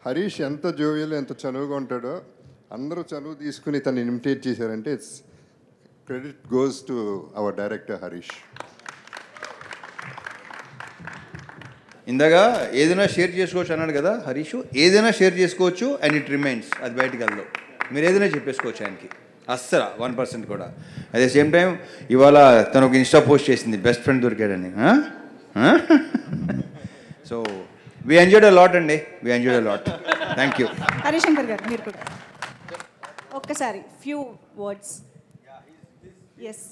హరీష్ ఎంత జోవియల్ ఎంత చనువుగా ఉంటాడో అందరూ చనువు తీసుకుని తను ఇమిటేట్ చేశారంటే it's credit goes to our director Harish. ఇందాక ఏదైనా షేర్ చేసుకోవచ్చు అన్నాడు కదా హరీష్, ఏదైనా షేర్ చేసుకోవచ్చు అండ్ ఇట్ రిమైన్స్, అది బయటికి వెళ్ళదు. మీరు ఏదైనా చెప్పేసుకోవచ్చు ఆయనకి, అస్సలు 1% కూడా. అట్ ద సేమ్ టైం ఇవాళ తను ఒక ఇన్స్టా పోస్ట్ చేసింది, బెస్ట్ ఫ్రెండ్ దొరికాడని. So we enjoyed a lot అండి, we enjoyed a lot. Thank you. Harishankar garu మీరు కూడా ఒక్కసారి few words. Yes,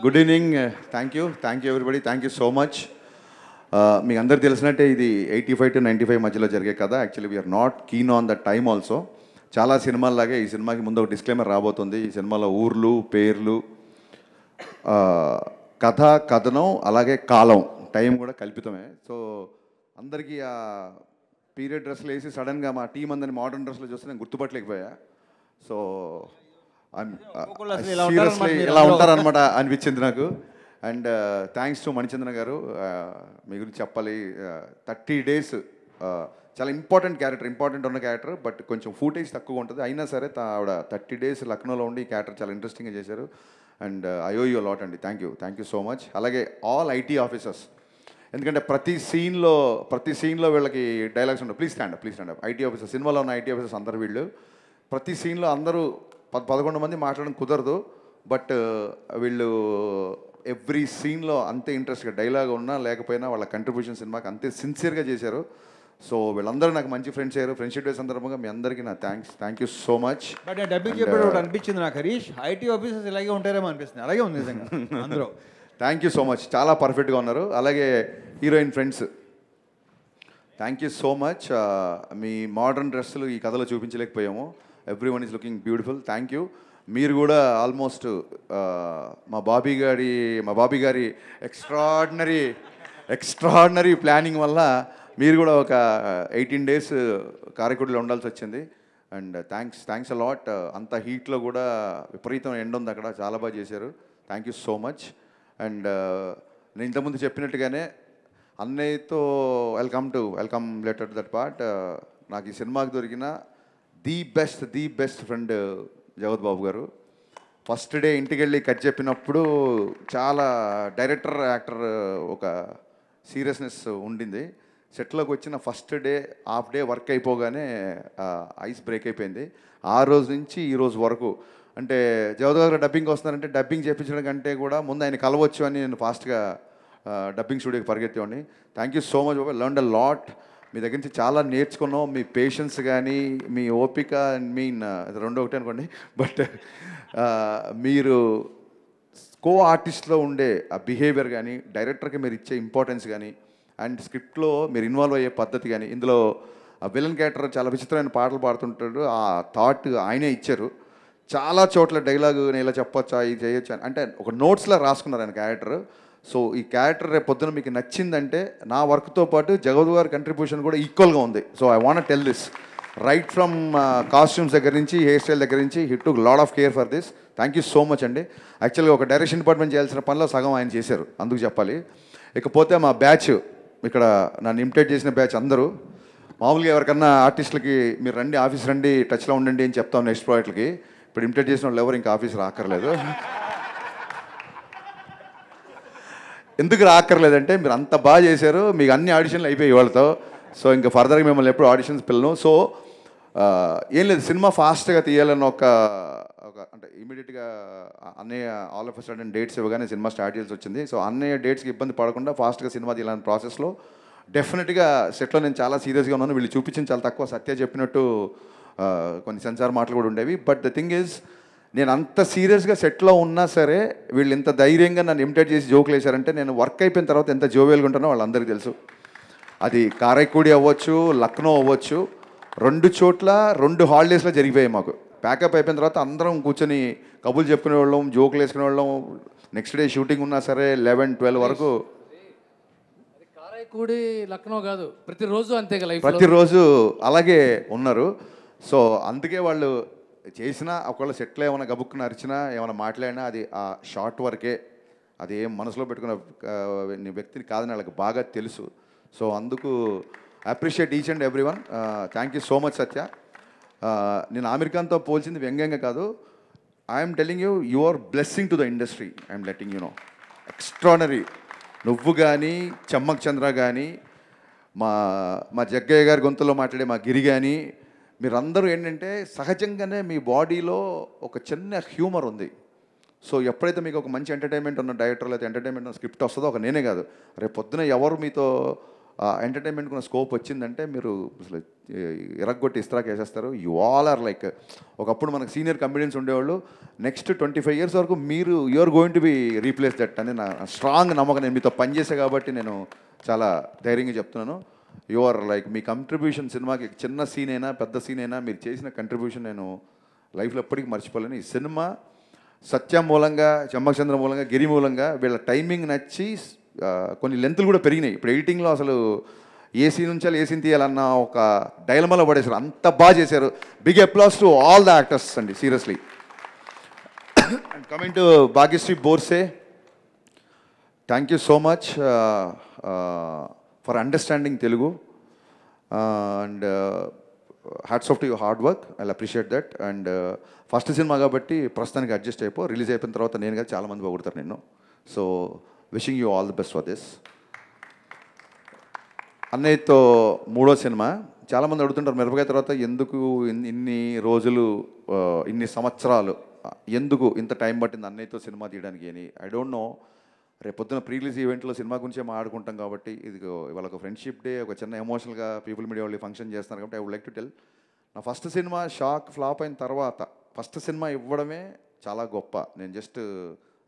good evening, thank you everybody, thank you so much. మీకు అందరికి తెలిసినట్టే ఇది 85 to 95 మధ్యలో జరిగే కదా. Actually we're not keen on the time also. చాలా సినిమాల్లాగే ఈ సినిమాకి ముందు ఒక డిస్క్లైమర్ రాబోతుంది. ఈ సినిమాలో ఊర్లు, పేర్లు, కథ, కథనం, అలాగే కాలం, టైం కూడా కల్పితమే. సో అందరికీ ఆ పీరియడ్ డ్రెస్లు వేసి సడన్గా మా టీం అందరిని మోడర్న్ డ్రెస్లో చూస్తే నేను గుర్తుపట్టలేకపోయా. సో సీరియస్లీ ఇలా ఉంటారనమాట అనిపించింది నాకు. అండ్ థ్యాంక్స్ టు మణిచంద్ర గారు, మీ గురించి చెప్పాలి. 30 days చాలా ఇంపార్టెంట్ ఉన్న క్యారెక్టర్, బట్ కొంచెం ఫూటేజ్ తక్కువ ఉంటుంది. అయినా సరే ఆవిడ 30 days లక్నోలో ఉండి ఈ క్యారెక్టర్ చాలా ఇంట్రెస్టింగ్గా చేశారు. And I owe you lot అండి. Thank you so much. అలాగే ఆల్ ఐటీ ఆఫీసర్స్, ఎందుకంటే ప్రతి సీన్లో వీళ్ళకి డైలాగ్స్ ఉండవు. Please stand up. IT officers, సినిమాలో ఉన్న ఐటీ ఆఫీసర్స్ అందరు వీళ్ళు. ప్రతి సీన్లో అందరూ 11 మంది మాట్లాడడం కుదరదు, బట్ వీళ్ళు ఎవ్రీ సీన్లో అంతే ఇంట్రెస్ట్గా, డైలాగ్ ఉన్నా లేకపోయినా వాళ్ళ కంట్రిబ్యూషన్ సినిమాకి అంతే సిన్సియర్గా చేశారు. సో వీళ్ళందరూ నాకు మంచి ఫ్రెండ్స్ అయ్యారు. ఫ్రెండ్షిప్ డే సందర్భంగా మీ అందరికీ నా thank you so much. But dubbing చెప్పాడు ఒకటి అనిపించింది నాకు హరీష్, ఐటీ ఆఫీసర్స్ ఇలాగే ఉంటారేమో అనిపిస్తుంది. అలాగే ఉంది నిజంగా అందరూ. థ్యాంక్ యూ సో మచ్, చాలా పర్ఫెక్ట్గా ఉన్నారు. అలాగే heroine friends, thank you so much. మీ మోడర్న్ డ్రెస్సులు ఈ కథలో చూపించలేకపోయాము. Everyone is looking beautiful. Thank you. మీరు కూడా ఆల్మోస్ట్ మా బాబీ గారి ఎక్స్ట్రాడినరీ ప్లానింగ్ వల్ల మీరు కూడా ఒక 18 days కారైకుడిలో ఉండాల్సి వచ్చింది. And thanks a lot. అంత హీట్లో కూడా విపరీతం ఎండ ఉంది అక్కడ, చాలా బాగా చేశారు. Thank you so much. And నేను ఇంతకుముందు చెప్పినట్టుగానే అన్నయ్యతో welcome letter to that part. నాకు ఈ సినిమాకి దొరికిన ది బెస్ట్ ఫ్రెండ్ జగత్ బాబు గారు. ఫస్ట్ డే ఇంటికి వెళ్ళి కట్ చెప్పినప్పుడు చాలా డైరెక్టర్ యాక్టర్ ఒక సీరియస్నెస్ ఉండింది. సెట్లోకి వచ్చిన first day half day work అయిపోగానే ఐస్ బ్రేక్ అయిపోయింది. ఆ రోజు నుంచి ఈ రోజు వరకు, అంటే జగత్ గారు డబ్బింగ్ వస్తున్నారంటే డబ్బింగ్ చేయించడం కంటే కూడా ముందు ఆయన కలవచ్చు అని నేను ఫాస్ట్గా డబ్బింగ్ స్టూడియోకి పరిగెత్తేవాడిని. Thank you so much Baba, learned a lot. మీ దగ్గర నుంచి చాలా నేర్చుకున్నాం. మీ పేషెన్స్ కానీ, మీ ఓపిక, రెండు ఒకటే అనుకోండి, బట్ మీరు కో ఆర్టిస్ట్లో ఉండే ఆ బిహేవియర్ కానీ, డైరెక్టర్కి మీరు ఇచ్చే ఇంపార్టెన్స్ కానీ, అండ్ స్క్రిప్ట్లో మీరు ఇన్వాల్వ్ అయ్యే పద్ధతి కానీ, ఇందులో ఆ విలన్ క్యారెక్టర్ చాలా విచిత్రమైన పాటలు పాడుతుంటాడు. ఆ థాట్ ఆయనే ఇచ్చారు. చాలా చోట్ల డైలాగు నేను ఇలా చెప్పొచ్చా, ఇది చేయొచ్చా అంటే ఒక నోట్స్లా రాసుకున్నారు ఆయన క్యారెక్టర్. సో ఈ క్యారెక్టర్ రేపు పొద్దున మీకు నచ్చిందంటే నా వర్క్తో పాటు జగద్ గారి కంట్రిబ్యూషన్ కూడా ఈక్వల్గా ఉంది. So I want tell this right from costumes దగ్గర నుంచి, హెయిర్ స్టైల్ దగ్గర నుంచి, he took lot of care for this. Thank you so much అండి. యాక్చువల్గా ఒక డైరెక్షన్ డిపార్ట్మెంట్ చేయాల్సిన పనిలో సగం ఆయన చేశారు, అందుకు చెప్పాలి. ఇకపోతే మా బ్యాచ్, ఇక్కడ నన్ను ఇమిటేట్ చేసిన బ్యాచ్ అందరూ, మామూలుగా ఎవరికన్నా ఆర్టిస్టులకి మీరు రండి, ఆఫీస్ రండి, టచ్లో ఉండండి అని చెప్తాం నెక్స్ట్ ప్రాజెక్ట్కి. ఇప్పుడు ఇమిటేట్ చేసిన వాళ్ళు ఎవరు ఇంకా ఆఫీస్ రాక్కర్లేదు. ఎందుకు రాక్కర్లేదంటే మీరు అంత బాగా చేశారు, మీకు అన్ని ఆడిషన్లు అయిపోయాయి వాళ్ళతో. సో ఇంకా ఫర్దర్గా మిమ్మల్ని ఎప్పుడు ఆడిషన్స్ పిల్లను. సో ఏం లేదు, సినిమా ఫాస్ట్గా తీయాలని ఒక అంటే ఇమీడియట్గా అన్నయ్య ఆల్ ఆఫ్ సడన్ డేట్స్ ఇవ్వగానే సినిమా స్టార్ట్ చేయాల్సి వచ్చింది. సో అన్నయ్య డేట్స్కి ఇబ్బంది పడకుండా ఫాస్ట్గా సినిమా తీయాలని ప్రాసెస్లో డెఫినెట్గా సెట్లో నేను చాలా సీరియస్గా ఉన్నాను. వీళ్ళు చూపించింది చాలా తక్కువ, సత్య చెప్పినట్టు కొన్ని సెన్సార్ మాటలు కూడా ఉండేవి. బట్ ద థింగ్ ఈజ్, నేను అంత సీరియస్గా సెట్లో ఉన్నా సరే వీళ్ళు ఇంత ధైర్యంగా నన్ను ఇమిటేట్ చేసి జోకులు వేశారంటే నేను వర్క్ అయిపోయిన తర్వాత ఎంత జోవియల్గా ఉంటానో వాళ్ళందరికీ తెలుసు. అది కారైక్కుడి అవ్వచ్చు, లక్నో అవ్వచ్చు, 2 చోట్ల 2 హాలిడేస్లో జరిగిపోయాయి మాకు. ప్యాకప్ అయిపోయిన తర్వాత అందరం కూర్చొని కబుర్లు చెప్పుకునే వాళ్ళం, జోకులు వేసుకునే వాళ్ళం. నెక్స్ట్ డే షూటింగ్ ఉన్నా సరే 11-12 వరకు. కారైక్కుడి లక్నో కాదు, ప్రతిరోజు అంతే కదా, ప్రతిరోజు అలాగే ఉన్నారు. సో అందుకే వాళ్ళు చేసినా, ఒకవేళ సెట్లో ఏమైనా గబుక్కున అరిచినా, ఏమైనా మాట్లాడినా అది ఆ షార్ట్ వరకే, అది ఏం మనసులో పెట్టుకున్న వ్యక్తిని కాదని వాళ్ళకి బాగా తెలుసు. సో అందుకు appreciate each and every one. Thank you so much Satya. నేను ఆమిర్ ఖాన్తో పోల్చింది వ్యంగ్యంగా కాదు. I'm telling you, you are blessing to the industry. I'm letting you know. Extraordinary. నువ్వు కానీ, చమ్మక్ చంద్ర కానీ, మా జగ్గయ్య గారి గొంతులో మాట్లాడే మా గిరి కానీ, మీరందరూ ఏంటంటే సహజంగానే మీ బాడీలో ఒక చిన్న హ్యూమర్ ఉంది. సో ఎప్పుడైతే మీకు ఒక మంచి ఎంటర్టైన్మెంట్ ఉన్న డైరెక్టర్ లేదా ఎంటర్టైన్మెంట్ ఉన్న స్క్రిప్ట్ వస్తుందో, ఒక నేనే కాదు, రేపు పొద్దున ఎవరు మీతో ఎంటర్టైన్మెంట్కి ఉన్న స్కోప్ వచ్చిందంటే మీరు అసలు ఎరగొట్టి ఇస్త్రాక్ వేసేస్తారు. యు ఆల్ ఆర్ లైక్, ఒకప్పుడు మనకు సీనియర్ కమెడియన్స్ ఉండేవాళ్ళు, నెక్స్ట్ 25 years వరకు మీరు are going to be replace that అని నా స్ట్రాంగ్ నమ్మకం. నేను మీతో పనిచేసే కాబట్టి నేను చాలా ధైర్యంగా చెప్తున్నాను. యు ఆర్ లైక్, మీ కంట్రిబ్యూషన్ సినిమాకి చిన్న సీన్ అయినా పెద్ద సీన్ అయినా మీరు చేసిన కంట్రిబ్యూషన్ నేను లైఫ్లో ఎప్పటికీ మర్చిపోలేను. ఈ సినిమా సత్య మూలంగా, చమ్మచంద్ర మూలంగా, గిరి మూలంగా వీళ్ళ టైమింగ్ నచ్చి కొన్ని లెంతులు కూడా పెరిగినాయి. ఇప్పుడు ఎడిటింగ్లో అసలు ఏ సీన్ ఉంచాలి ఏ సీన్ తీయాలన్న ఒక డైలమాలో పడేశారు. అంత బాగా చేశారు. Big applause to all the actors అండి, seriously. And coming to Bhagyashri Borse, thank you so much for understanding Telugu. And hats off to your hard work. I appreciate that. And first cinema కాబట్టి ప్రస్తుతానికి అడ్జస్ట్ అయిపో. రిలీజ్ అయిపోయిన తర్వాత నేను కదా చాలామంది పొగుడతారు నిన్ను. So wishing you all the best for this. అన్నయ్యతో 3వ సినిమా. చాలామంది అడుగుతుంటారు మిరపకాయ తర్వాత ఎందుకు ఇన్ని రోజులు, ఇన్ని సంవత్సరాలు, ఎందుకు ఇంత టైం పట్టింది అన్నయ్యతో సినిమా తీయడానికి అని. I don't know. రేపొద్దున ప్రీ రిలీజ్ ఈవెంట్లో సినిమా గురించే మాట్లాడుకుంటాం కాబట్టి, ఇది ఇవాళ ఒక ఫ్రెండ్షిప్ డే, ఒక చిన్న ఎమోషనల్గా పీపుల్ మీడియా వాళ్ళు ఫంక్షన్ చేస్తున్నారు కాబట్టి I would like to tell, నా ఫస్ట్ సినిమా షాక్ ఫ్లాప్ అయిన తర్వాత ఫస్ట్ సినిమా ఇవ్వడమే చాలా గొప్ప. నేను జస్ట్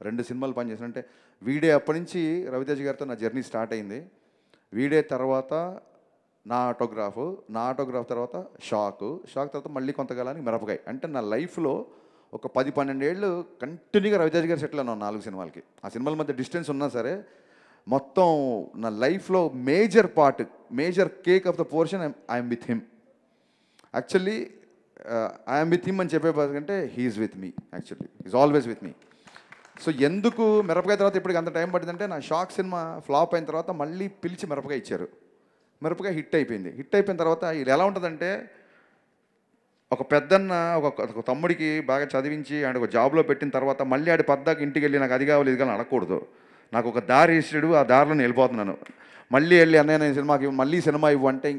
2 సినిమాలు పనిచేసాను. అంటే వీడే అప్పటి నుంచి రవితేజ గారితో నా జర్నీ స్టార్ట్ అయింది. వీడే తర్వాత నా ఆటోగ్రాఫ్ తర్వాత షాక్ తర్వాత మళ్ళీ కొంతకాలానికి మిరపకాయ. అంటే నా లైఫ్లో ఒక 10-12 ఏళ్ళు కంటిన్యూగా రవితేజ గారు సెటిల్ అన్నాను 4 సినిమాలకి. ఆ సినిమాల మధ్య డిస్టెన్స్ ఉన్నా సరే మొత్తం నా లైఫ్లో major part, major cake of the portion I'm with him. Actually I'm with him అని చెప్పే కంటే he's with me. Actually is always with me. So ఎందుకు మిరపకాయ తర్వాత ఇప్పటికి అంత టైం పట్టిందంటే, నా షాక్ సినిమా ఫ్లాప్ అయిన తర్వాత మళ్ళీ పిలిచి మిరపకాయ ఇచ్చారు. మిరపకాయ హిట్ అయిపోయింది. హిట్ అయిపోయిన తర్వాత ఇది ఎలా ఉంటుందంటే, ఒక పెద్దన్న ఒక తమ్ముడికి బాగా చదివించి ఆయన ఒక జాబ్లో పెట్టిన తర్వాత మళ్ళీ ఆడి పద్దాకి ఇంటికి వెళ్ళి నాకు అది కావాలి ఇది కావాలి అడగకూడదు. నాకు ఒక దారి ఇస్తాడు, ఆ దారిలో నేను వెళ్ళిపోతున్నాను. మళ్ళీ వెళ్ళి అన్నయ్య నేను సినిమాకి మళ్ళీ సినిమా ఇవ్వు అంటే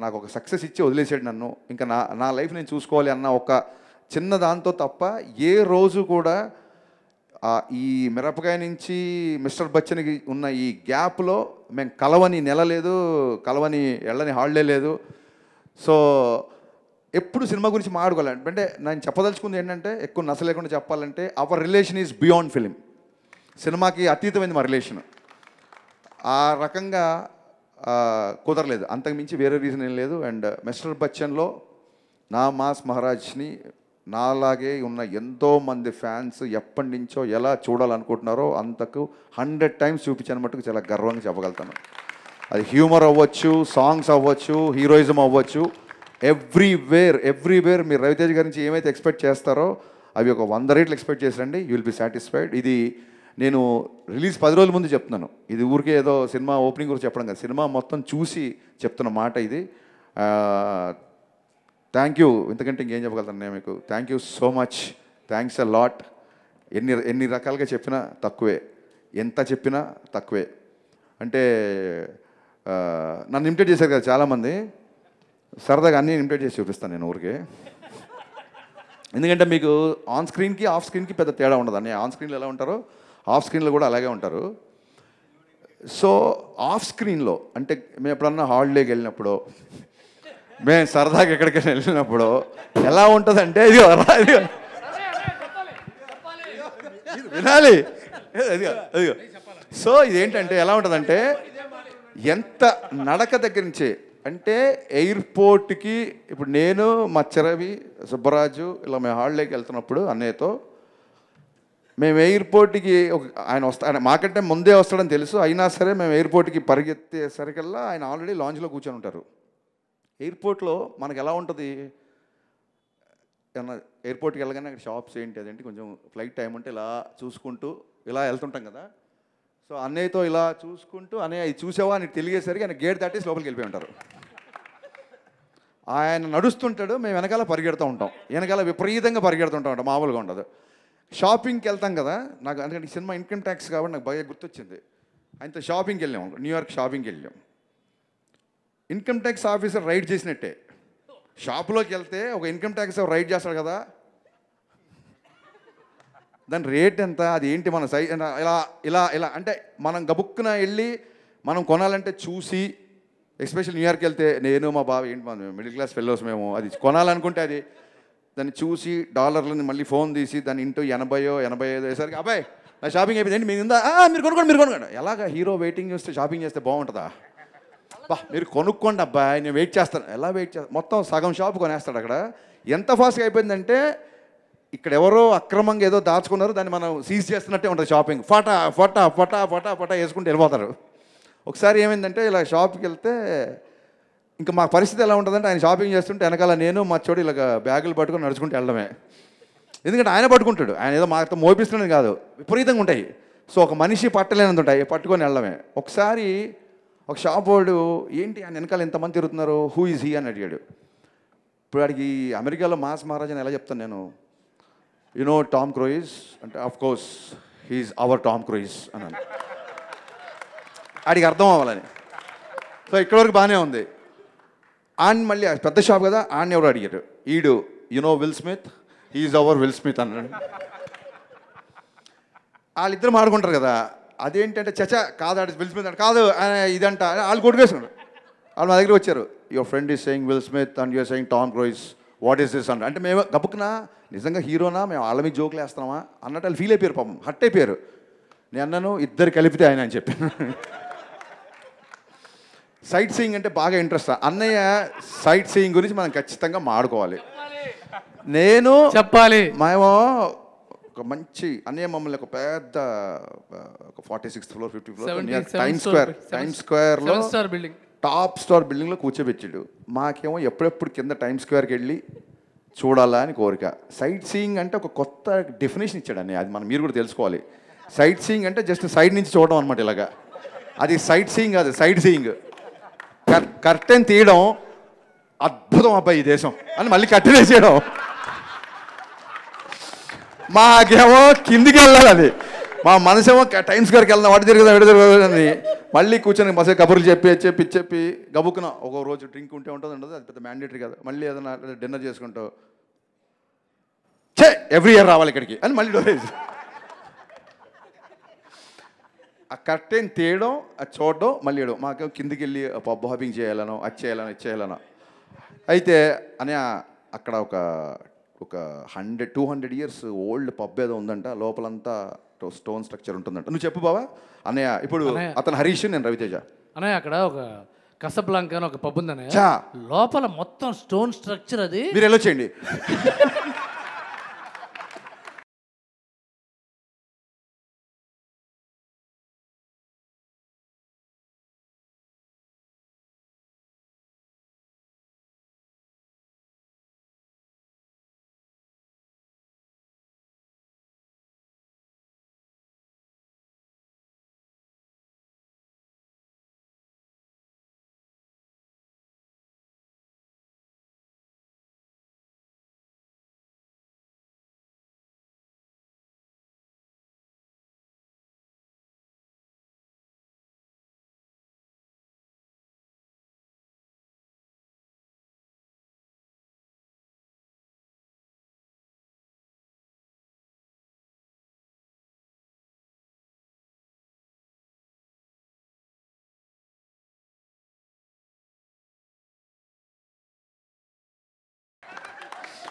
నాకు ఒక సక్సెస్ ఇచ్చి వదిలేసాడు నన్ను. ఇంకా నా లైఫ్ నేను చూసుకోవాలి అన్న ఒక చిన్న దాంతో తప్ప ఏ రోజు కూడా ఈ మిరపకాయ నుంచి మిస్టర్ బచ్చన్కి ఉన్న ఈ గ్యాప్లో మేము కలవని నెల లేదు, కలవని వెళ్ళని హాలిడే లేదు. సో ఎప్పుడు సినిమా గురించి మాట్లాడుకోవాలి. అంటే నేను చెప్పదలుచుకుంది ఏంటంటే, ఎక్కువ నస లేకుండా చెప్పాలంటే hour relation is beyond film. సినిమాకి అతీతమైంది మా రిలేషన్. ఆ రకంగా కుదరలేదు, అంతకు మించి వేరే రీజన్ ఏం లేదు. అండ్ మిస్టర్ బచ్చన్లో నా మాస్ మహారాజ్ని నాలాగే ఉన్న ఎంతోమంది ఫ్యాన్స్ ఎప్పటి నుంచో ఎలా చూడాలనుకుంటున్నారో అంతకు 100 times చూపించాను మట్టుకు చాలా గర్వంగా చెప్పగలుగుతాను. అది హ్యూమర్ అవ్వచ్చు, సాంగ్స్ అవ్వచ్చు, హీరోయిజం అవ్వచ్చు, ఎవ్రీవేర్ మీరు రవితేజ గారి నుంచి ఏమైతే ఎక్స్పెక్ట్ చేస్తారో అవి ఒక 100 రెట్లు ఎక్స్పెక్ట్ చేసిరండి. You will be satisfied. ఇది నేను రిలీజ్ 10 రోజుల ముందు చెప్తున్నాను. ఇది ఊరికే ఏదో సినిమా ఓపెనింగ్ గురించి చెప్పడం కాదు, సినిమా మొత్తం చూసి చెప్తున్న మాట ఇది. Thank you. ఇంతకంటే ఇంకేం చెప్పగలుగుతాను నేను మీకు. Thank you so much. Thanks a lot. ఎన్ని రకాలుగా చెప్పినా తక్కువే, ఎంత చెప్పినా తక్కువే. అంటే నన్ను ఇమిటేట్ చేశారు కదా చాలామంది, సరదాగా అన్నీ ఇమిటేట్ చేసి చూపిస్తాను నేను ఊరికే. ఎందుకంటే మీకు ఆన్ స్క్రీన్కి ఆఫ్ స్క్రీన్కి పెద్ద తేడా ఉండదు. అన్నీ ఆన్ స్క్రీన్లో ఎలా ఉంటారో ఆఫ్ స్క్రీన్లో కూడా అలాగే ఉంటారు. సో ఆఫ్ స్క్రీన్లో అంటే మేము ఎప్పుడన్నా హాలిడేకి వెళ్ళినప్పుడు, మేము సరదాగా ఎక్కడికైనా వెళ్ళినప్పుడు ఎలా ఉంటుందంటే, ఇది వినాలి, అదిగో. సో ఇదేంటంటే ఎలా ఉంటుందంటే, ఎంత నడక దగ్గర నుంచే అంటే ఎయిర్పోర్ట్కి ఇప్పుడు నేను మా చెరవి సుబ్బరాజు ఇలా మేము హాలిడేకి వెళ్తున్నప్పుడు అన్నయ్యతో మేము ఎయిర్పోర్ట్కి ఆయన మాకంటే ముందే వస్తాడని తెలుసు, అయినా సరే మేము ఎయిర్పోర్ట్కి పరిగెత్తేసరికల్లా ఆయన ఆల్రెడీ లాంజ్లో కూర్చొని ఉంటారు. ఎయిర్పోర్ట్లో మనకు ఎలా ఉంటుంది, ఏమన్నా ఎయిర్పోర్ట్కి వెళ్ళగానే అక్కడ షాప్స్ ఏంటి అదేంటి కొంచెం ఫ్లైట్ టైం ఉంటే ఇలా చూసుకుంటూ ఇలా వెళ్తుంటాం కదా. సో అన్నయ్యతో ఇలా చూసుకుంటూ, అన్నయ్య ఇది చూసావా అని తెలియజేసరికి ఆయన గేట్ దాటేసి లోపలికి వెళ్ళిపోయి ఉంటారు. ఆయన నడుస్తుంటాడు, మేము వెనకాల పరిగెడుతూ ఉంటాం, వెనకాల విపరీతంగా పరిగెడుతుంటాం, మామూలుగా ఉండదు. షాపింగ్కి వెళ్తాం కదా, నాకు అందుకంటే సినిమా ఇన్కమ్ ట్యాక్స్ కాబట్టి నాకు బాగా గుర్తొచ్చింది. ఆయనతో షాపింగ్కి వెళ్ళాం, న్యూయార్క్ షాపింగ్కి వెళ్ళాం. ఇన్కమ్ ట్యాక్స్ ఆఫీసర్ రైడ్ చేసినట్టే. షాపులోకి వెళ్తే ఒక ఇన్కమ్ ట్యాక్స్ రైడ్ చేస్తాడు కదా, దాని రేట్ ఎంత, అది ఏంటి, మన సైజ్ ఇలా ఇలా ఇలా అంటే మనం గబుక్కున వెళ్ళి మనం కొనాలంటే చూసి, ఎస్పెషల్ న్యూయార్క్ వెళ్తే నేను మా బావ ఏంటి మన మిడిల్ క్లాస్ ఫెలోస్ మేము, అది కొనాలనుకుంటే అది దాన్ని చూసి డాలర్లని మళ్ళీ ఫోన్ తీసి దాన్ని ఇంటూ 80-85 వేసరికి అబ్బాయి నా షాపింగ్ అయిపోయింది మీరు ఉందా, మీరు కొనుక్కోండి. ఎలాగ హీరో వెయిటింగ్ చేస్తే షాపింగ్ చేస్తే బాగుంటుందా, బా మీరు కొనుక్కోండి అబ్బాయి నేను వెయిట్ చేస్తాను. ఎలా వెయిట్ చేస్తాను, మొత్తం సగం షాప్ కొనేస్తాడు అక్కడ. ఎంత ఫాస్ట్గా అయిపోయిందంటే ఇక్కడ ఎవరో అక్రమంగా ఏదో దాచుకున్నారు, దాన్ని మనం సీజ్ చేస్తున్నట్టే ఉంటుంది షాపింగ్. ఫటా ఫటా ఫటా ఫటా ఫటా వేసుకుంటూ వెళ్ళిపోతారు. ఒకసారి ఏమైందంటే ఇలా షాప్కి వెళ్తే ఇంకా మా పరిస్థితి ఎలా ఉంటుందంటే ఆయన షాపింగ్ చేస్తుంటే వెనకాల నేను మా చోటు ఇలాగ బ్యాగులు పట్టుకొని నడుచుకుంటూ వెళ్ళడమే. ఎందుకంటే ఆయన పట్టుకుంటాడు, ఆయన ఏదో మాతో మోపిస్తున్నది కాదు, విపరీతంగా ఉంటాయి. సో ఒక మనిషి పట్టలేనంత ఉంటాయి, పట్టుకొని వెళ్ళడమే. ఒకసారి ఒక షాప్ వాడు ఏంటి ఆయన వెనకాల ఎంతమంది తిరుగుతున్నారు, హూ ఈజ్ హీ అని అడిగాడు. ఇప్పుడు వాడికి అమెరికాలో మాస్ మహారాజ్ అని ఎలా చెప్తాను నేను, యు నో టామ్ క్రూయిజ్ అంటే of course he's our Tom Cruise అన్నాను. ఆడికి అర్థం అవ్వాలని. సో ఇక్కడ వరకు బాగానే ఉంది. ఆయన మళ్ళీ పెద్ద షాప్ కదా, ఆయన ఎవరు అడిగారు, ఈడు you know Will Smith, he's our Will Smith అన్నాడు. వాళ్ళిద్దరు మాడుకుంటారు కదా, అదేంటంటే చచా కాదు ఆడి విల్ స్మిత్ అంటే కాదు ఇదంట, వాళ్ళు కొట్టుకేసుకున్నారు. వాళ్ళు మా దగ్గరికి వచ్చారు, your friend is saying Will Smith and you're saying Tom Cruise, what is this అంటే మేము గబుక్కునా నిజంగా హీరోనా మేము వాళ్ళ మీద జోకులు వేస్తున్నామా అన్నట్టు వాళ్ళు ఫీల్ అయిపోయారు, పాపం హట్ అయిపోయారు. నేను అన్నాను ఇద్దరు కలిపితే ఆయన అని చెప్పాను. సైట్ సీయింగ్ అంటే బాగా ఇంట్రెస్ట్. అన్నయ్య సైట్ సీయింగ్ గురించి మనం ఖచ్చితంగా మాడుకోవాలి. నేను చెప్పాలి, మేము ఒక మంచి అన్నయ్య మమ్మల్ని ఒక పెద్ద ఒక 46th floor 50th floor time స్క్వేర్లో బిల్డింగ్ టాప్ స్టార్ బిల్డింగ్లో కూర్చోబెట్టాడు. మాకేమో ఎప్పుడెప్పుడు కింద టైమ్ స్క్వేర్కి వెళ్ళి చూడాలా అని కోరిక. సైట్ సీయింగ్ అంటే ఒక కొత్త డెఫినేషన్ ఇచ్చాడు అన్నయ్య, అది మనం మీరు కూడా తెలుసుకోవాలి. సైట్ సీయింగ్ అంటే జస్ట్ సైడ్ నుంచి చూడడం అనమాట ఇలాగా, అది సైట్ సీయింగ్ కాదు, సైట్ సీయింగ్. కర్టెన్ తీయడం అద్భుతం అబ్బాయి ఈ దేశం అని మళ్ళీ కర్టెన్ వేసేయడం, మాకేమో కిందికి వెళ్ళాలి అది, మా మనసేమో టైమ్స్ గారికి వెళ్దాం వాటి తిరుగుదాం మళ్ళీ కూర్చొని మసే కబుర్లు చెప్పి గబుక్కున ఒక రోజు డ్రింక్ ఉంటే ఉంటుంది ఉండదు, అది పెద్ద మ్యాండేటరీ కదా. మళ్ళీ ఏదైనా డిన్నర్ చేసుకుంటావు ఎవ్రీ ఇయర్ రావాలి ఇక్కడికి అని మళ్ళీ డోరేజ్. ఆ కర్టెన్ తీయడం, అది చూడడం, మళ్ళీ వేయడం. మాకేమో కిందికి వెళ్ళి పబ్ హాపింగ్ చేయాలనో అది చేయాలనో అయితే అని అక్కడ ఒక 100-200 years ఓల్డ్ పబ్ ఏదో ఉందంట, లోపలంతా స్టోన్ స్ట్రక్చర్ ఉంటుందంట. నువ్వు చెప్పు బావా అన్నయ్య. ఇప్పుడు అతను హరీష్, నేను రవితేజ. అన్నయ్య అక్కడ ఒక కసబ్లాంకా అని ఒక పబ్ ఉంది అన్నయ్య, లోపల మొత్తం స్టోన్ స్ట్రక్చర్, అది మీరు వెళ్ళొచ్చేయండి.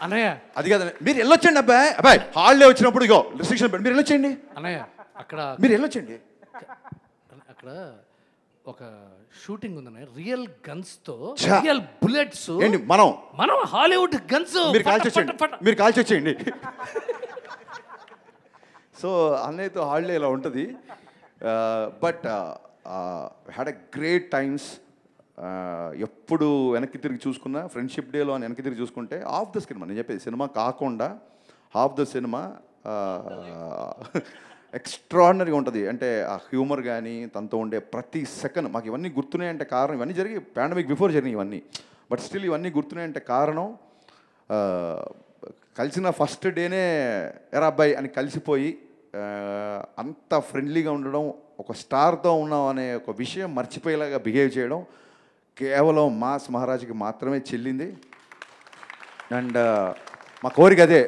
అన్నయ్య అది కాదు, మీరు వెళ్ళొచ్చండి అబ్బాయి హాలిడే వచ్చినప్పుడు ఇగో రిస్ట్రిక్షన్ పెట్టి మీరు వెళ్ళొచ్చండి. అన్నయ్య అక్కడ మీరు వెళ్ళొచ్చండి. అక్కడ ఒక షూటింగ్ ఉందన్నయ్య, రియల్ గన్స్ తో, రియల్ బుల్లెట్స్. ఏంటి మనం హాలీవుడ్ గన్స్ మీరు కాల్చి వచ్చేయండి. సో అన్నయ్యతో హాలిడే ఇలా ఉంటుంది. But had a great times. ఎప్పుడు వెనక్కి తిరిగి చూసుకున్నా, ఫ్రెండ్షిప్ డేలో అని వెనక్కి తిరిగి చూసుకుంటే హాఫ్ ద సినిమా, నేను చెప్పేది సినిమా కాకుండా హాఫ్ ద సినిమా ఎక్స్ట్రాడినరీగా ఉంటుంది. అంటే ఆ హ్యూమర్ కానీ తనతో ఉండే ప్రతి సెకండ్ మాకు ఇవన్నీ గుర్తున్నాయంటే కారణం ఇవన్నీ జరిగి పాండమిక్ బిఫోర్ జరిగినాయి ఇవన్నీ. బట్ స్టిల్ ఇవన్నీ గుర్తున్నాయంటే కారణం కలిసిన ఫస్ట్ డేనే ఎరా అబ్బాయి అని కలిసిపోయి అంత ఫ్రెండ్లీగా ఉండడం, ఒక స్టార్తో ఉన్నాం అనే ఒక విషయం మర్చిపోయేలాగా బిహేవ్ చేయడం కేవలం మాస్ మహారాజ్కి మాత్రమే చెల్లింది. అండ్ మా కోరిక అదే,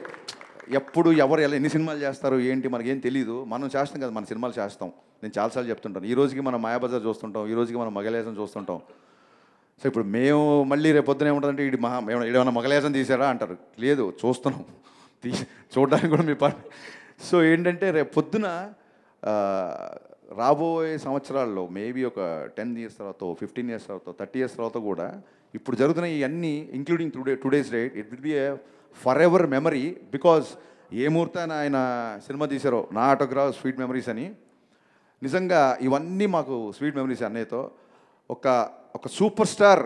ఎప్పుడు ఎవరు ఎలా ఎన్ని సినిమాలు చేస్తారు ఏంటి మనకేం తెలీదు, మనం చేస్తాం కదా, మన సినిమాలు చేస్తాం. నేను చాలాసార్లు చెప్తుంటాను, ఈ రోజుకి మనం మాయాబజార్ చూస్తుంటాం, ఈ రోజుకి మనం మగలేసం చూస్తుంటాం. సో ఇప్పుడు మేము మళ్ళీ రేపు పొద్దున ఏముంటుందంటే ఏమైనా మగలేసం తీసారా అంటారు. లేదు, చూస్తున్నాం, చూడడానికి కూడా మీ పని. సో ఏంటంటే రేపు పొద్దున రాబోయే సంవత్సరాల్లో మేబీ ఒక 10 years తర్వాత, 15 years తర్వాత, 30 years తర్వాత కూడా ఇప్పుడు జరుగుతున్న ఇవన్నీ including today's date it will be a forever memory. Because ఏ ముహూర్తాన ఆయన సినిమా తీశారో నా ఆటోగ్రాఫ్ స్వీట్ మెమరీస్ అని, నిజంగా ఇవన్నీ మాకు స్వీట్ మెమరీస్. అన్నయ్యతో ఒక సూపర్ స్టార్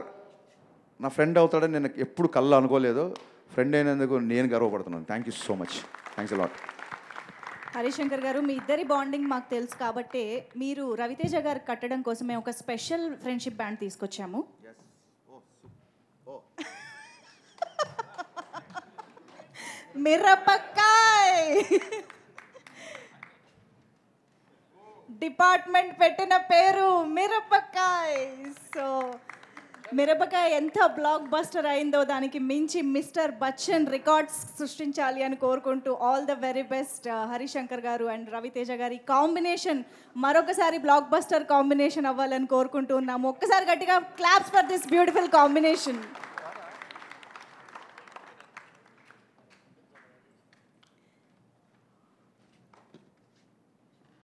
నా ఫ్రెండ్ అవుతాడని నేను ఎప్పుడు కళ్ళు అనుకోలేదు. ఫ్రెండ్ అయినందుకు నేను గర్వపడుతున్నాను. Thank you so much. Thanks a lot. Harishankar garu, మీ ఇద్దరి బాండింగ్ మాకు తెలుసు కాబట్టి మీరు రవితేజ గారికి కట్టడం కోసం మేము ఒక స్పెషల్ ఫ్రెండ్షిప్ బ్యాండ్ తీసుకొచ్చాము. మిరపకాయ్ డిపార్ట్మెంట్ పెట్టిన పేరు మిరపకాయ్. సో మిరపకాయ ఎంత బ్లాక్ బస్టర్ అయిందో దానికి మించి మిస్టర్ బచ్చన్ రికార్డ్స్ సృష్టించాలి అని కోరుకుంటూ all the very best Harishankar గారు అండ్ రవితేజ గారి కాంబినేషన్ మరొకసారి బ్లాక్ బస్టర్ కాంబినేషన్ అవ్వాలని కోరుకుంటూ ఉన్నాము. ఒక్కసారి గట్టిగా claps for this beautiful combination.